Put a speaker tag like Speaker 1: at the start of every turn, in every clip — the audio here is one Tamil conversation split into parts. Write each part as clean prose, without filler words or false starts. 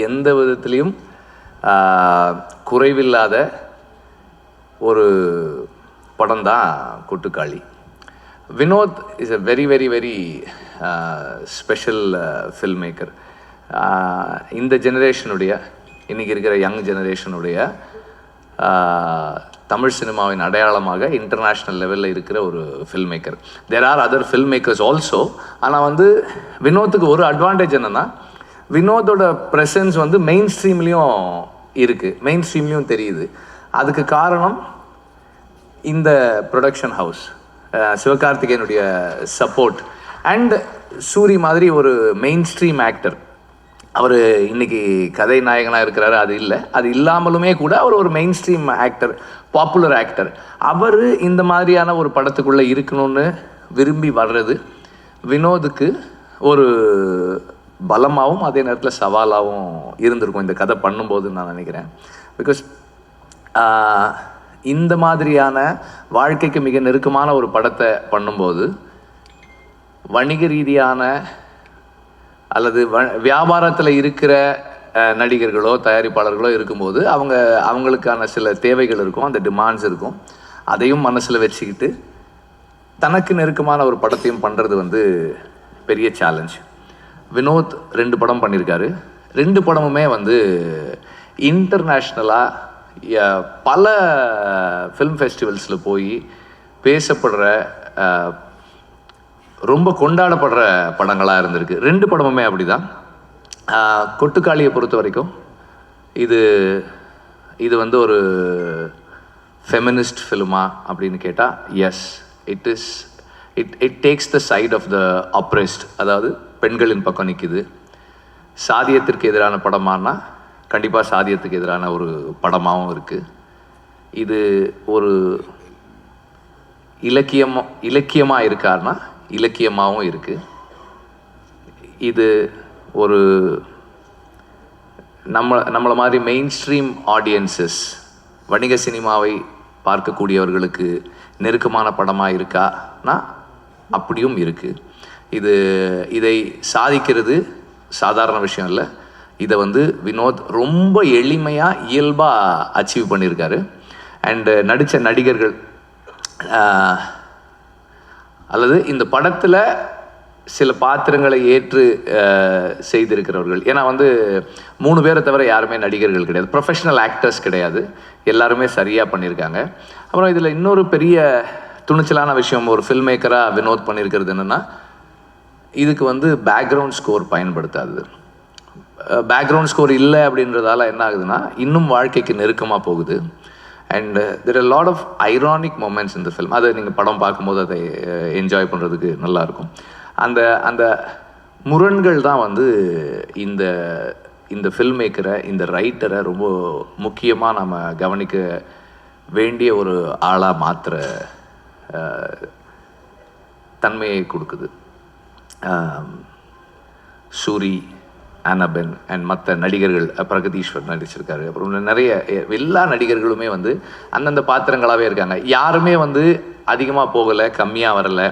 Speaker 1: எந்த விதத்திலையும் குறைவில்லாத ஒரு படம் தான் Kottukkaali. Vinoth is a very very very special film maker. இந்த ஜெனரேஷனுடைய, இன்றைக்கி இருக்கிற யங் ஜெனரேஷனுடைய தமிழ் சினிமாவின் அடையாளமாக இன்டர்நேஷ்னல் லெவலில் இருக்கிற ஒரு film maker. There are other film makers also. ஆனால் வினோத்துக்கு ஒரு அட்வான்டேஜ் என்னென்னா, வினோதோட ப்ரெசன்ஸ் மெயின் ஸ்ட்ரீம்லேயும் இருக்குது, மெயின் ஸ்ட்ரீம்லேயும் தெரியுது. அதுக்கு காரணம் இந்த ப்ரொடக்ஷன் ஹவுஸ், சிவகார்த்திகேயனுடைய சப்போர்ட் அண்ட் சூரி மாதிரி ஒரு மெயின் ஸ்ட்ரீம் ஆக்டர். அவர் இன்றைக்கி கதை நாயகனாக இருக்கிறாரு, அது இல்லை. அது இல்லாமலுமே கூட அவர் ஒரு mainstream actor, popular actor. அவர் இந்த மாதிரியான ஒரு படத்துக்குள்ளே இருக்கணும்னு விரும்பி வர்றது வினோதுக்கு ஒரு பலமாகவும் அதே நேரத்தில் சவாலாகவும் இருந்திருக்கும் இந்த கதை பண்ணும்போதுன்னு நான் நினைக்கிறேன். பிகாஸ் இந்த மாதிரியான வாழ்க்கைக்கு மிக நெருக்கமான ஒரு படத்தை பண்ணும்போது வணிக ரீதியான அல்லது வியாபாரத்தில் இருக்கிற நடிகர்களோ தயாரிப்பாளர்களோ இருக்கும்போது அவங்களுக்கான சில தேவைகள் இருக்கும், அந்த டிமாண்ட்ஸ் இருக்கும். அதையும் மனசில் வச்சுக்கிட்டு தனக்கு நெருக்கமான ஒரு படத்தையும் பண்ணுறது பெரிய சேலஞ்ச். வினோத் 2 படம் பண்ணியிருக்காரு. 2 படமுமே இன்டர்நேஷ்னலாக பல ஃபிலிம் ஃபெஸ்டிவல்ஸில் போய் பேசப்படுற, ரொம்ப கொண்டாடப்படுற படங்களாக இருந்திருக்கு. 2 படமுமே அப்படி தான். கொட்டுக்காளியை பொறுத்த வரைக்கும் இது ஒரு ஃபெமினிஸ்ட் ஃபிலிமா அப்படின்னு கேட்டால் yes, it takes the side of the oppressed, அதாவது பெண்களின் பக்கம் நிற்குது. சாதியத்திற்கு எதிரான படமானா கண்டிப்பாக சாதியத்துக்கு எதிரான ஒரு படமாகவும் இருக்குது. இது ஒரு இலக்கியமாக இருக்காருன்னா இலக்கியமாகவும் இருக்குது. இது ஒரு நம்மளை மாதிரி மெயின் ஸ்ட்ரீம் ஆடியன்சஸ், வணிக சினிமாவை பார்க்கக்கூடியவர்களுக்கு நெருக்கமான படமாக இருக்கானா அப்படியும் இருக்குது. இதை சாதிக்கிறது சாதாரண விஷயம் இல்லை. இதை வினோத் ரொம்ப எளிமையாக இயல்பாக அச்சீவ் பண்ணியிருக்காரு. அண்டு நடித்த நடிகர்கள் அல்லது இந்த படத்தில் சில பாத்திரங்களை ஏற்று செய்திருக்கிறவர்கள், ஏன்னா 3 பேரை தவிர யாருமே நடிகர்கள் கிடையாது, ப்ரொஃபஷனல் ஆக்டர்ஸ் கிடையாது, எல்லாருமே சரியாக பண்ணியிருக்காங்க. அப்புறம் இதில் இன்னொரு பெரிய துணிச்சலான விஷயம் ஒரு ஃபில்ம் மேக்கராக வினோத் பண்ணியிருக்கிறது என்னென்னா, இதுக்கு பேக்ரவுண்ட் ஸ்கோர் பயன்படுத்தாது. பேக்ரவுண்ட் ஸ்கோர் இல்லை அப்படின்றதால என்ன ஆகுதுன்னா இன்னும் வாழ்க்கைக்கு நெருக்கமாக போகுது. And there are lot of ironic moments இந்த ஃபில்ம். அதை நீங்கள் படம் பார்க்கும்போது அதை என்ஜாய் பண்ணுறதுக்கு நல்லாயிருக்கும். அந்த முரண்கள் தான் இந்த ஃபில்ம் மேக்கரை, இந்த ரைட்டரை ரொம்ப முக்கியமாக நம்ம கவனிக்க வேண்டிய ஒரு ஆளாக மாற்றுற தன்மையை கொடுக்குது. சூரி, அனபென் அண்ட் மற்ற நடிகர்கள், பிரகதீஸ்வர் நடிச்சிருக்காரு. அப்புறம் நிறைய எல்லா நடிகர்களுமே அந்தந்த பாத்திரங்களாகவே இருக்காங்க. யாருமே அதிகமாக போகலை, கம்மியாக வரலை.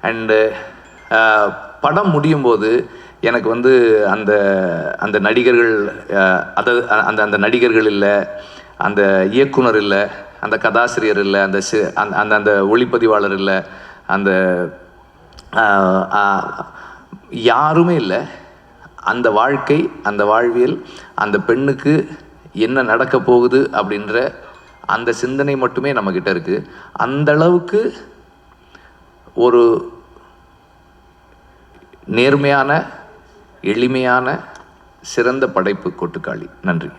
Speaker 1: அண்டு படம் முடியும் போது எனக்கு அந்த அந்த நடிகர்கள் அந்த நடிகர்கள் இல்லை, அந்த இயக்குனர் இல்லை, அந்த கதாசிரியர் இல்லை, அந்த ஒளிப்பதிவாளர் இல்லை, அந்த யாருமே இல்லை. அந்த வாழ்க்கை, அந்த வாழ்வியல், அந்த பெண்ணுக்கு என்ன நடக்க போகுது அப்படின்ற அந்த சிந்தனை மட்டுமே நம்மக்கிட்ட இருக்குது. அந்த அளவுக்கு ஒரு நேர்மையான, எளிமையான, சிறந்த படைப்பு கொட்டுக்காளி. நன்றி.